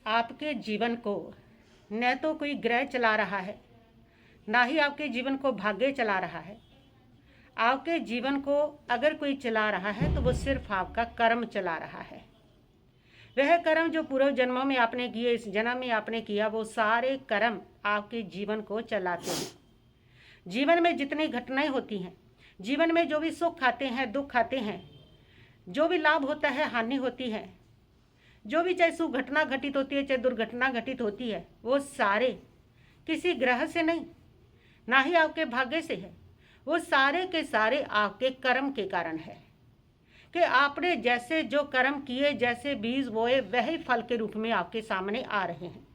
आपके जीवन को न तो कोई ग्रह चला रहा है, ना ही आपके जीवन को भाग्य चला रहा है। आपके जीवन को अगर कोई चला रहा है तो वो सिर्फ आपका कर्म चला रहा है। वह कर्म जो पूर्व जन्मों में आपने किए, इस जन्म में आपने किया, वो सारे कर्म आपके जीवन को चलाते हैं। जीवन में जितनी घटनाएं होती हैं, जीवन में जो भी सुख आते हैं, दुख आते हैं, जो भी लाभ होता है, हानि होती है, जो भी चाहे सुख घटना घटित होती है, चाहे दुर्घटना घटित होती है, वो सारे किसी ग्रह से नहीं, ना ही आपके भाग्य से है। वो सारे के सारे आपके कर्म के कारण है कि आपने जैसे जो कर्म किए, जैसे बीज बोए, वही फल के रूप में आपके सामने आ रहे हैं।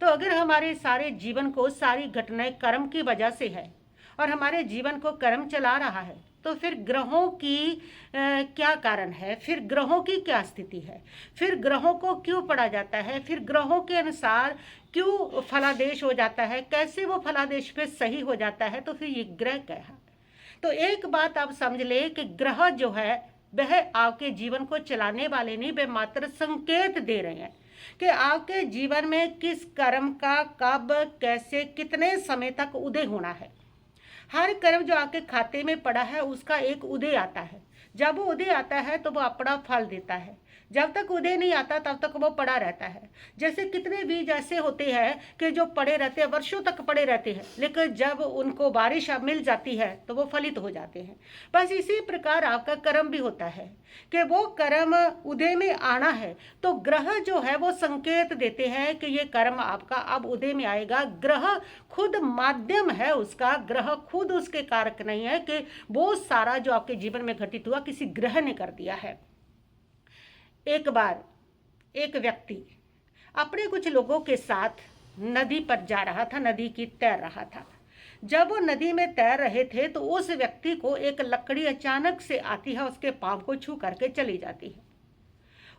तो अगर हमारे सारे जीवन को सारी घटनाएं कर्म की वजह से है और हमारे जीवन को कर्म चला रहा है, तो फिर ग्रहों की क्या कारण है, फिर ग्रहों की क्या स्थिति है, फिर ग्रहों को क्यों पढ़ा जाता है, फिर ग्रहों के अनुसार क्यों फलादेश हो जाता है, कैसे वो फलादेश पे सही हो जाता है, तो फिर ये ग्रह क्या है। तो एक बात आप समझ ले कि ग्रह जो है वह आपके जीवन को चलाने वाले नहीं, वे मात्र संकेत दे रहे हैं कि आपके जीवन में किस कर्म का कब, कैसे, कितने समय तक उदय होना है। हर कर्म जो आपके खाते में पड़ा है उसका एक उदय आता है। जब वो उदय आता है तो वो अपना फल देता है। जब तक उदय नहीं आता तब तक वो पड़ा रहता है। जैसे कितने बीज ऐसे होते हैं कि जो पड़े रहते हैं, वर्षों तक पड़े रहते हैं, लेकिन जब उनको बारिश मिल जाती है तो वो फलित हो जाते हैं। बस इसी प्रकार आपका कर्म भी होता है कि वो कर्म उदय में आना है तो ग्रह जो है वो संकेत देते हैं कि ये कर्म आपका अब उदय में आएगा। ग्रह खुद माध्यम है उसका, ग्रह खुद उसके कारक नहीं है कि वो सारा जो आपके जीवन में घटित हुआ किसी ग्रह ने कर दिया है। एक बार एक व्यक्ति अपने कुछ लोगों के साथ नदी पर जा रहा था, नदी की तैर रहा था। जब वो नदी में तैर रहे थे तो उस व्यक्ति को एक लकड़ी अचानक से आती है, उसके पांव को छू करके चली जाती है।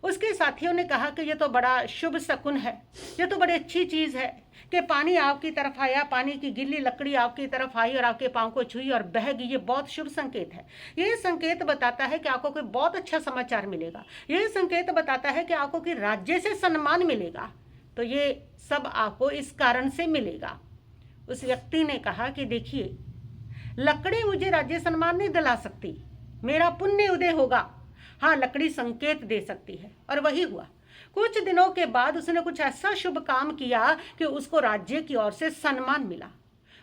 उसके साथियों ने कहा कि ये तो बड़ा शुभ शकुन है, ये तो बड़ी अच्छी चीज़ है कि पानी आपकी तरफ आया, पानी की गिल्ली लकड़ी आपकी तरफ आई और आपके पांव को छुई और बह गई। ये बहुत शुभ संकेत है। ये संकेत बताता है कि आपको कोई बहुत अच्छा समाचार मिलेगा। ये संकेत बताता है कि आपको कि राज्य से सम्मान मिलेगा। तो ये सब आपको इस कारण से मिलेगा। उस व्यक्ति ने कहा कि देखिए, लकड़ी मुझे राज्य सम्मान नहीं दिला सकती, मेरा पुण्य उदय होगा। हाँ, लकड़ी संकेत दे सकती है। और वही हुआ। कुछ दिनों के बाद उसने कुछ ऐसा शुभ काम किया कि उसको राज्य की ओर से सम्मान मिला।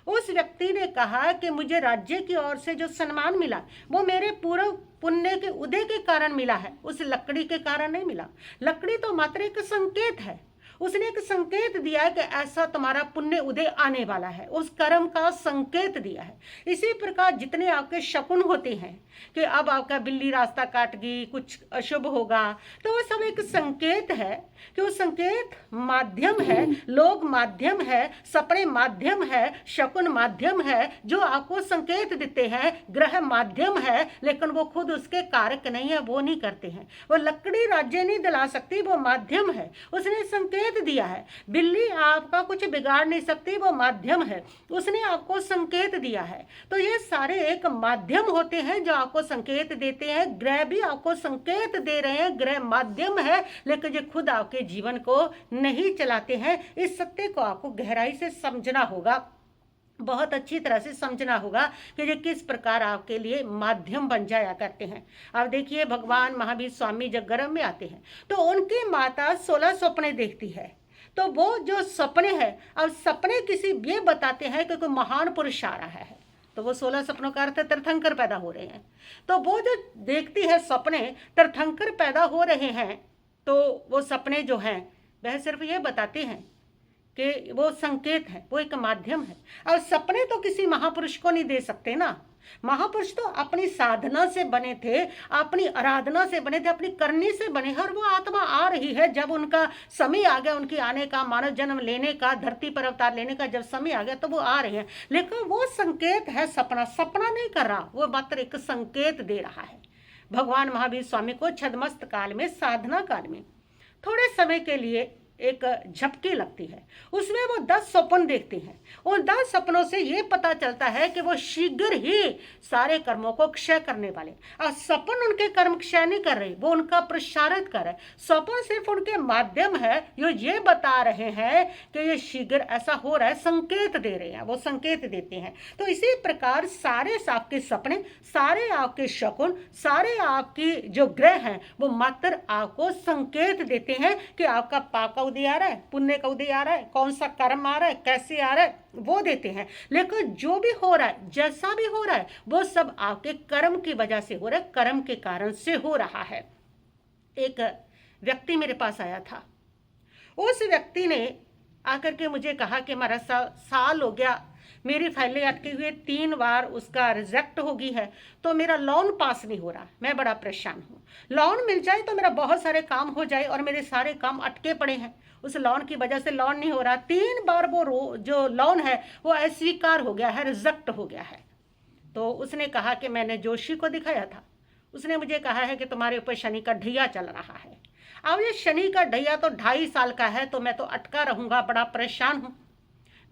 उस व्यक्ति ने कहा कि मुझे राज्य की ओर से जो सम्मान मिला वो मेरे पूर्व पुण्य के उदय के कारण मिला है, उस लकड़ी के कारण नहीं मिला। लकड़ी तो मात्र एक संकेत है। उसने एक संकेत दिया है कि ऐसा तुम्हारा पुण्य उदय आने वाला है, उस कर्म का संकेत दिया है। इसी प्रकार जितने आपके शकुन होते हैं कि अब आपका बिल्ली रास्ता काट गई, कुछ अशुभ होगा, तो वो सब एक संकेत है कि वो संकेत माध्यम है, लोग माध्यम है, सपने माध्यम है, शकुन माध्यम है, जो आपको संकेत देते हैं। ग्रह माध्यम है, लेकिन वो खुद उसके कारक नहीं है, वो नहीं करते हैं। वो लकड़ी राज्य नहीं दिला सकती, वो माध्यम है, उसने संकेत दिया है। बिल्ली आपका कुछ बिगाड़ नहीं सकती, वो माध्यम है, उसने आपको संकेत दिया है। तो ये सारे एक माध्यम होते हैं जो आपको संकेत देते हैं। ग्रह भी आपको संकेत दे रहे हैं, ग्रह माध्यम है, लेकिन ये खुद आपके जीवन को नहीं चलाते हैं। इस सत्य को आपको गहराई से समझना होगा, बहुत अच्छी तरह से समझना होगा कि ये किस प्रकार आपके लिए माध्यम बन जाया करते हैं। अब देखिए, भगवान महावीर स्वामी जब गर्भ में आते हैं तो उनकी माता 16 सपने देखती है। तो वो जो सपने हैं, अब सपने किसी ये बताते हैं कि कोई महान पुरुष आ रहा है, तो वो 16 सपनों का अर्थ तीर्थंकर पैदा हो रहे हैं। तो वो जो देखती है सपने तीर्थंकर पैदा हो रहे हैं, तो वो सपने जो हैं वह सिर्फ ये बताते हैं कि वो संकेत है, वो एक माध्यम है। और सपने तो किसी महापुरुष को नहीं दे सकते ना। महापुरुष तो अपनी साधना से बने थे, अपनी आराधना से बने थे, अपनी करनी से बने हैं। और वो आत्मा आ रही है, जब उनका समय आ गया, उनके आने का, मानव जन्म लेने का, धरती पर अवतार लेने का जब समय आ गया तो वो आ रहे हैं। लेकिन वो संकेत है, सपना सपना नहीं कर रहा, वो मात्र एक संकेत दे रहा है। भगवान महावीर स्वामी को छद्मस्त काल में, साधना काल में थोड़े समय के लिए एक झपकी लगती है, उसमें वो 10 स्वप्न देखते हैं। उन 10 सपनों से ये पता चलता है कि वो शीघ्र ही सारे कर्मों को क्षय करने वाले। और सपन उनके कर्म क्षय नहीं कर रहे, वो उनका प्रसारित कर रहे। सपन सिर्फ उनके माध्यम है जो ये बता रहे हैं कि ये शीघ्र ऐसा हो रहा है, संकेत दे रहे हैं, वो संकेत देते हैं। तो इसी प्रकार सारे आपके सपने, सारे आपके शकुन, सारे आपकी जो ग्रह हैं वो मात्र आपको संकेत देते हैं कि आपका पाप का उदय आ रहा है, पुण्य का उदय आ रहा है, कौन सा कर्म आ रहा है, कैसे आ रहा है, वो देते हैं। लेकिन जो भी हो रहा है, जैसा भी हो रहा है, वो सब आपके कर्म की वजह से हो रहा है, कर्म के कारण से हो रहा है। एक व्यक्ति मेरे पास आया था, उस व्यक्ति ने आकर के मुझे कहा कि हमारा साल हो गया, मेरी फाइलें अटकी हुई, 3 बार उसका रिजेक्ट हो गई है, तो मेरा लोन पास नहीं हो रहा, मैं बड़ा परेशान हूँ। लोन मिल जाए तो मेरा बहुत सारे काम हो जाए और मेरे सारे काम अटके पड़े हैं, उस लोन की वजह से लोन नहीं हो रहा। 3 बार वो जो लोन है वो अस्वीकार हो गया है, रिजेक्ट हो गया है। तो उसने कहा कि मैंने जोशी को दिखाया था, उसने मुझे कहा है कि तुम्हारे ऊपर शनि का ढैया चल रहा है। अब ये शनि का ढैया तो 2.5 साल का है, तो मैं तो अटका रहूँगा, बड़ा परेशान हूँ।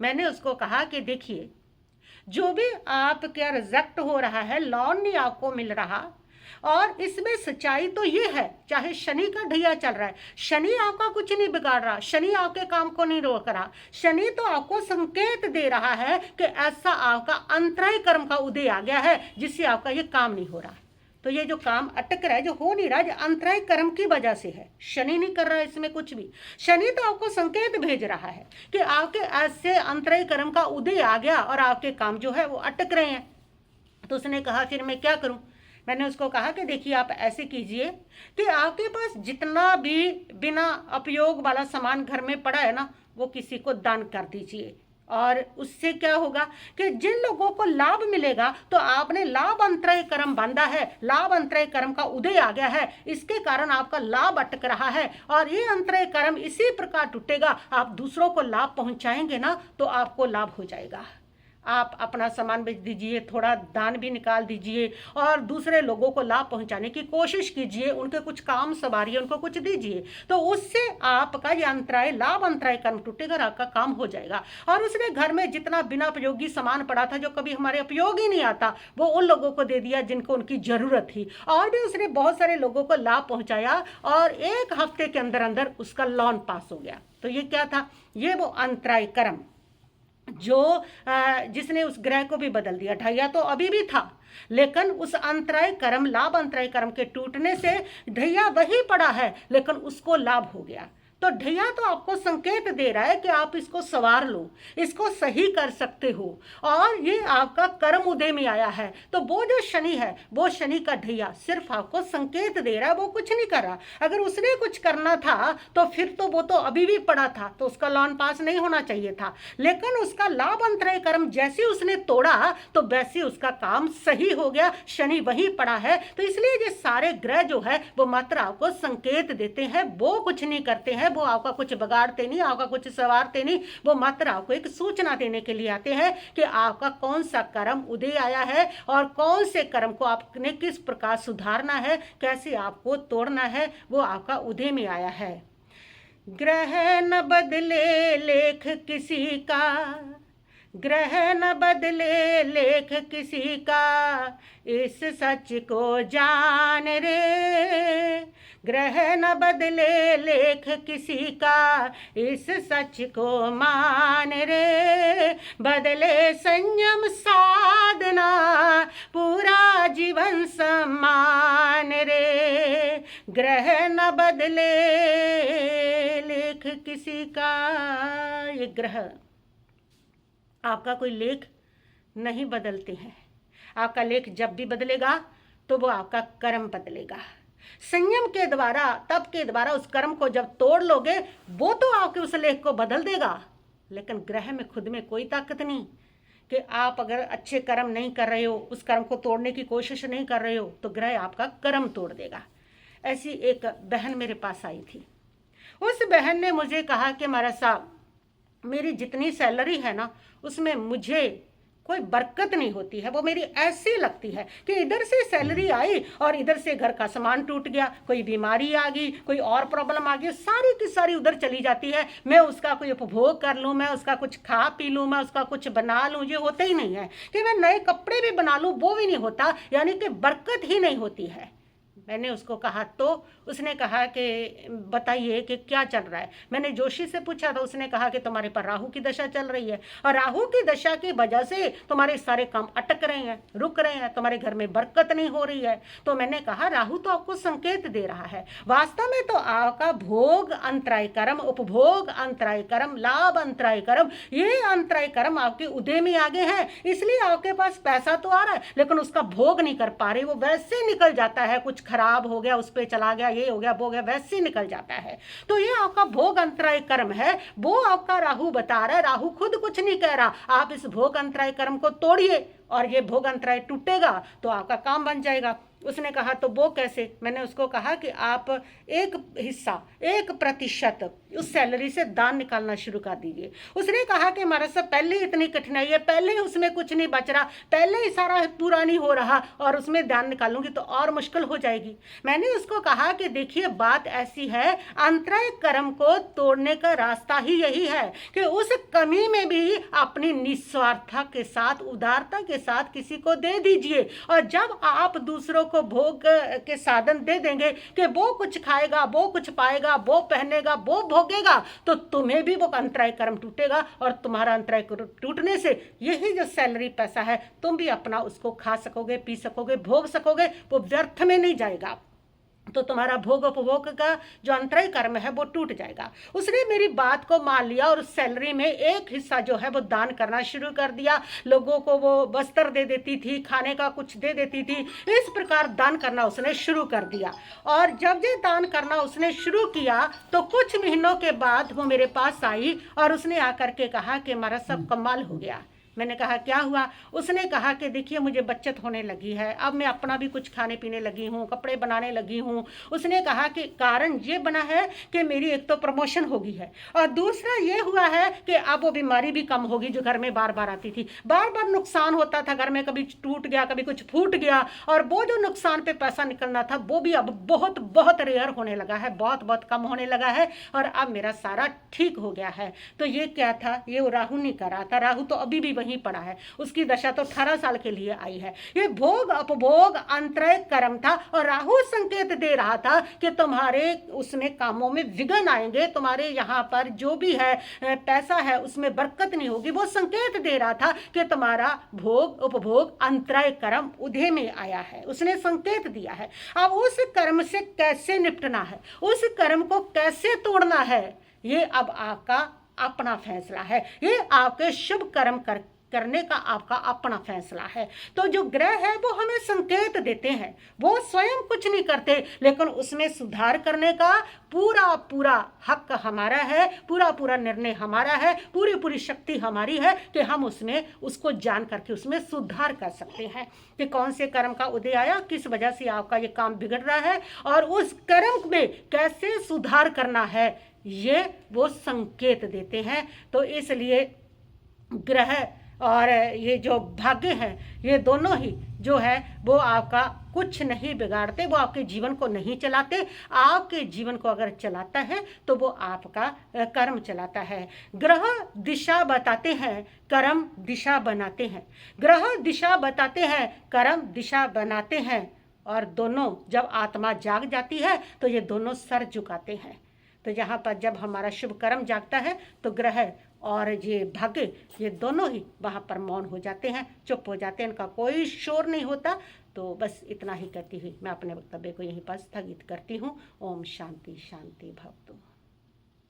मैंने उसको कहा कि देखिए, जो भी आपका रिजेक्ट हो रहा है, लोन नहीं आपको मिल रहा, और इसमें सच्चाई तो ये है, चाहे शनि का ढैया चल रहा है, शनि आपका कुछ नहीं बिगाड़ रहा, शनि आपके काम को नहीं रोक रहा, शनि तो आपको संकेत दे रहा है कि ऐसा आपका अंतराय कर्म का उदय आ गया है जिससे आपका ये काम नहीं हो रहा। तो ये जो काम अटक रहा है, जो हो नहीं रहा, जो अंतराय कर्म की वजह से है, शनि नहीं कर रहा है इसमें कुछ भी। शनि तो आपको संकेत भेज रहा है कि आपके ऐसे अंतराय कर्म का उदय आ गया और आपके काम जो है वो अटक रहे हैं। तो उसने कहा फिर मैं क्या करूं? मैंने उसको कहा कि देखिए, आप ऐसे कीजिए कि आपके पास जितना भी बिना उपयोग वाला सामान घर में पड़ा है ना, वो किसी को दान कर दीजिए। और उससे क्या होगा कि जिन लोगों को लाभ मिलेगा, तो आपने लाभ अंतराय कर्म बांधा है, लाभ अंतराय कर्म का उदय आ गया है, इसके कारण आपका लाभ अटक रहा है, और ये अंतराय कर्म इसी प्रकार टूटेगा। आप दूसरों को लाभ पहुंचाएंगे ना, तो आपको लाभ हो जाएगा। आप अपना सामान बेच दीजिए, थोड़ा दान भी निकाल दीजिए, और दूसरे लोगों को लाभ पहुंचाने की कोशिश कीजिए, उनके कुछ काम सवारिए, उनको कुछ दीजिए, तो उससे आपका ये अंतराय, लाभ अंतराय कर्म टूटेगा, आपका काम हो जाएगा। और उसने घर में जितना बिना उपयोगी सामान पड़ा था, जो कभी हमारे उपयोग ही नहीं आता, वो उन लोगों को दे दिया जिनको उनकी जरूरत थी, और भी उसने बहुत सारे लोगों को लाभ पहुंचाया, और 1 हफ्ते के अंदर अंदर उसका लोन पास हो गया। तो ये क्या था? ये वो अंतराय कर्म जो जिसने उस ग्रह को भी बदल दिया। ढैया तो अभी भी था, लेकिन उस अंतराय कर्म, लाभ अंतराय कर्म के टूटने से ढैया वही पड़ा है, लेकिन उसको लाभ हो गया। तो ढैया तो आपको संकेत दे रहा है कि आप इसको सवार लो, इसको सही कर सकते हो, और ये आपका कर्म उदय में आया है। तो वो जो शनि है, वो शनि का ढैया सिर्फ आपको संकेत दे रहा है, वो कुछ नहीं कर रहा। अगर उसने कुछ करना था तो फिर तो वो तो अभी भी पड़ा था, तो उसका लोन पास नहीं होना चाहिए था। लेकिन उसका लाभ अंतराय कर्म जैसे उसने तोड़ा, तो वैसे उसका काम सही हो गया, शनि वही पड़ा है। तो इसलिए ये सारे ग्रह जो है वो मात्र आपको संकेत देते हैं, वो कुछ नहीं करते हैं, वो आपका कुछ बिगाड़ते नहीं, आपका कुछ सवारते नहीं, वो मात्र आपको एक सूचना देने के लिए आते हैं कि आपका कौन सा कर्म उदय आया है, और कौन से कर्म को आपने किस प्रकार सुधारना है, कैसे आपको तोड़ना है, वो आपका उदय में आया है। ग्रह न बदले लेख किसी का, ग्रह न बदले लेख किसी का, इस सच को जान रे। ग्रह न बदले लेख किसी का, इस सच को मान रे। बदले संयम साधना, पूरा जीवन सम्मान रे। ग्रह न बदले लेख किसी का। ये ग्रह आपका कोई लेख नहीं बदलते हैं। आपका लेख जब भी बदलेगा तो वो आपका कर्म बदलेगा। संयम के द्वारा, तप के द्वारा उस कर्म को जब तोड़ लोगे, वो तो आपके उस लेख को बदल देगा। लेकिन ग्रह में खुद में कोई ताकत नहीं कि आप अगर अच्छे कर्म नहीं कर रहे हो, उस कर्म को तोड़ने की कोशिश नहीं कर रहे हो, तो ग्रह आपका कर्म तोड़ देगा। ऐसी एक बहन मेरे पास आई थी। उस बहन ने मुझे कहा कि महाराज साहब, मेरी जितनी सैलरी है ना, उसमें मुझे कोई बरकत नहीं होती है। वो मेरी ऐसी लगती है कि इधर से सैलरी आई और इधर से घर का सामान टूट गया, कोई बीमारी आ गई, कोई और प्रॉब्लम आ गई, सारी की सारी उधर चली जाती है। मैं उसका कोई उपभोग कर लूँ, मैं उसका कुछ खा पी लूँ, मैं उसका कुछ बना लूँ, ये होता ही नहीं है। कि मैं नए कपड़े भी बना लूँ, वो भी नहीं होता, यानी कि बरकत ही नहीं होती है। मैंने उसको कहा तो उसने कहा कि बताइए कि क्या चल रहा है। मैंने जोशी से पूछा तो उसने कहा कि तुम्हारे पर राहु की दशा चल रही है और राहु की दशा की वजह से तुम्हारे सारे काम अटक रहे हैं, रुक रहे हैं, तुम्हारे घर में बरकत नहीं हो रही है। तो मैंने कहा राहु तो आपको संकेत दे रहा है, वास्तव में तो आपका भोग अंतराय कर्म, उपभोग अंतराय कर्म, लाभ अंतराय कर्म, ये अंतराय कर्म आपके उदय में आगे हैं। इसलिए आपके पास पैसा तो आ रहा है लेकिन उसका भोग नहीं कर पा रहे, वो वैसे निकल जाता है, कुछ खराब हो गया, उस पर चला गया, ये हो गया, वो हो गया, वैसे ही निकल जाता है। तो ये आपका भोग अंतराय कर्म है, वो आपका राहु बता रहा है। राहु खुद कुछ नहीं कह रहा, आप इस भोग अंतराय कर्म को तोड़िए और ये भोग अंतराय टूटेगा तो आपका काम बन जाएगा। उसने कहा तो वो कैसे? मैंने उसको कहा कि आप 1% उस सैलरी से दान निकालना शुरू कर दीजिए। उसने कहा कि हमारे साथ पहले ही इतनी कठिनाई है, पहले ही उसमें कुछ नहीं बच रहा, पहले ही सारा पूरा नहीं हो रहा और उसमें दान निकालूंगी तो और मुश्किल हो जाएगी। मैंने उसको कहा कि देखिए बात ऐसी है, अंतराय कर्म को तोड़ने का रास्ता ही यही है कि उस कमी में भी अपनी निस्वार्थता के साथ, उदारता के साथ किसी को दे दीजिए। और जब आप दूसरों को भोग के साधन दे देंगे कि वो कुछ खाएगा, वो कुछ पाएगा, वो पहनेगा, वो भोगेगा, तो तुम्हें भी वो अंतराय कर्म टूटेगा और तुम्हारा अंतराय टूटने से यही जो सैलरी पैसा है तुम भी अपना उसको खा सकोगे, पी सकोगे, भोग सकोगे, वो व्यर्थ में नहीं जाएगा। तो तुम्हारा भोग उपभोग का जो अंतराय कर्म है वो टूट जाएगा। उसने मेरी बात को मान लिया और उस सैलरी में एक हिस्सा जो है वो दान करना शुरू कर दिया। लोगों को वो वस्त्र दे देती थी, खाने का कुछ दे देती थी, इस प्रकार दान करना उसने शुरू कर दिया। और जब ये दान करना उसने शुरू किया तो कुछ महीनों के बाद वो मेरे पास आई और उसने आकर के कहा कि हमारा सब कमाल हो गया। मैंने कहा क्या हुआ? उसने कहा कि देखिए मुझे बचत होने लगी है, अब मैं अपना भी कुछ खाने पीने लगी हूँ, कपड़े बनाने लगी हूँ। उसने कहा कि कारण ये बना है कि मेरी एक तो प्रमोशन हो गई है और दूसरा ये हुआ है कि अब वो बीमारी भी कम होगी जो घर में बार बार आती थी। बार बार नुकसान होता था घर में, कभी टूट गया, कभी कुछ फूट गया और वो जो नुकसान पे पैसा निकलना था वो भी अब बहुत बहुत रेयर होने लगा है, बहुत बहुत कम होने लगा है और अब मेरा सारा ठीक हो गया है। तो ये क्या था? ये राहु नहीं कर रहा था, राहु तो अभी भी वहीं पड़ा है, उसकी दशा तो 18 साल के लिए आई है। ये भोग अपभोग अंतराय कर्म था और राहु संकेत दे रहा था कि तुम्हारे उसमें कामों में विघ्न आएंगे, तुम्हारे यहाँ पर जो भी है पैसा है उसमें बरकत नहीं होगी। वो संकेत दे रहा था कि तुम्हारा भोग उपभोग अंतराय कर्म उदय में आया है, उसने संकेत दिया है। अब उस कर्म से कैसे निपटना है, उस कर्म को कैसे तोड़ना है, ये अब आपका अपना फैसला है। ये आपके शुभ कर्म करने का आपका अपना फैसला है। तो जो ग्रह है वो हमें संकेत देते हैं, वो स्वयं कुछ नहीं करते, लेकिन उसमें सुधार करने का पूरा पूरा हक हमारा है, पूरा पूरा निर्णय हमारा है, पूरी पूरी शक्ति हमारी है कि हम उसमें उसको जान करके उसमें सुधार कर सकते हैं कि कौन से कर्म का उदय आया, किस वजह से आपका ये काम बिगड़ रहा है और उस कर्म में कैसे सुधार करना है, ये वो संकेत देते हैं। तो इसलिए ग्रह और ये जो भाग्य हैं ये दोनों ही जो है वो आपका कुछ नहीं बिगाड़ते, वो आपके जीवन को नहीं चलाते। आपके जीवन को अगर चलाता है तो वो आपका कर्म चलाता है। ग्रह दिशा बताते हैं, कर्म दिशा बनाते हैं। ग्रह दिशा बताते हैं, कर्म दिशा बनाते हैं और दोनों जब आत्मा जाग जाती है तो ये दोनों सर झुकाते हैं। तो यहाँ पर जब हमारा शुभ कर्म जागता है तो ग्रह और ये भाग्य ये दोनों ही वहाँ पर मौन हो जाते हैं, चुप हो जाते हैं, इनका कोई शोर नहीं होता। तो बस इतना ही कहती हुई मैं अपने वक्तव्य को यहीं पर स्थगित करती हूँ। ओम शांति शांति भवतु।